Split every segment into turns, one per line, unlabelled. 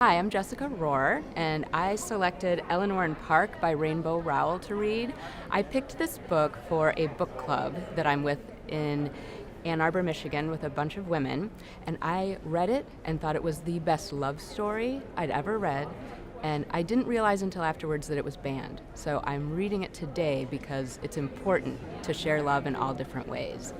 Hi, I'm Jessica Rohr, and I selected Eleanor and Park by Rainbow Rowell to read. I picked this book for a book club that I'm with in Ann Arbor, Michigan, with a bunch of women, and I read it and thought it was the best love story I'd ever read, and I didn't realize until afterwards that it was banned. So I'm reading it today because it's important to share love in all different ways.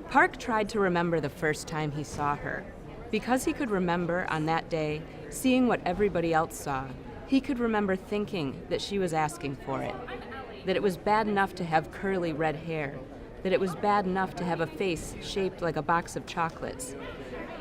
Park tried to remember the first time he saw her. Because he could remember on that day seeing what everybody else saw, he could remember thinking that she was asking for it, that it was bad enough to have curly red hair, that it was bad enough to have a face shaped like a box of chocolates.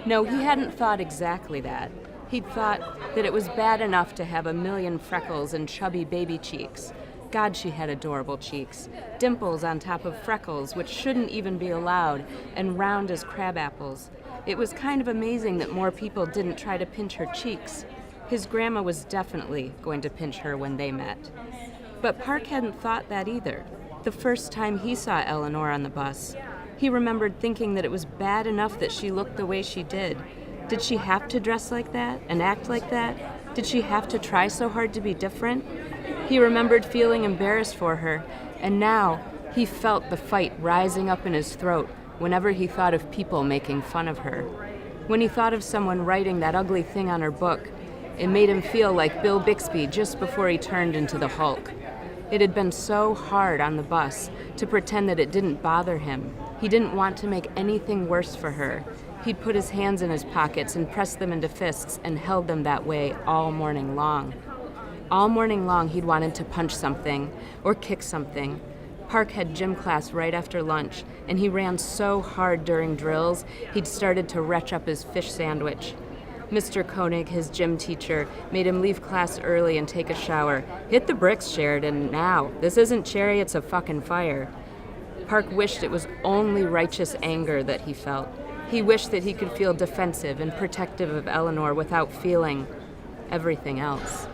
No, he hadn't thought exactly that. He'd thought that it was bad enough to have a million freckles and chubby baby cheeks. God, she had adorable cheeks. Dimples on top of freckles, which shouldn't even be allowed, and round as crab apples. It was kind of amazing that more people didn't try to pinch her cheeks. His grandma was definitely going to pinch her when they met. But Park hadn't thought that either. The first time he saw Eleanor on the bus, he remembered thinking that it was bad enough that she looked the way she did. Did she have to dress like that and act like that? Did she have to try so hard to be different? He remembered feeling embarrassed for her, and now he felt the fight rising up in his throat whenever he thought of people making fun of her. When he thought of someone writing that ugly thing on her book, it made him feel like Bill Bixby just before he turned into the Hulk. It had been so hard on the bus to pretend that it didn't bother him. He didn't want to make anything worse for her. He'd put his hands in his pockets and pressed them into fists and held them that way all morning long. All morning long he'd wanted to punch something or kick something. Park had gym class right after lunch, and he ran so hard during drills, he'd started to retch up his fish sandwich. Mr. Koenig, his gym teacher, made him leave class early and take a shower. Hit the bricks, Sheridan, now. This isn't cherry, it's a fucking fire. Park wished it was only righteous anger that he felt. He wished that he could feel defensive and protective of Eleanor without feeling everything else.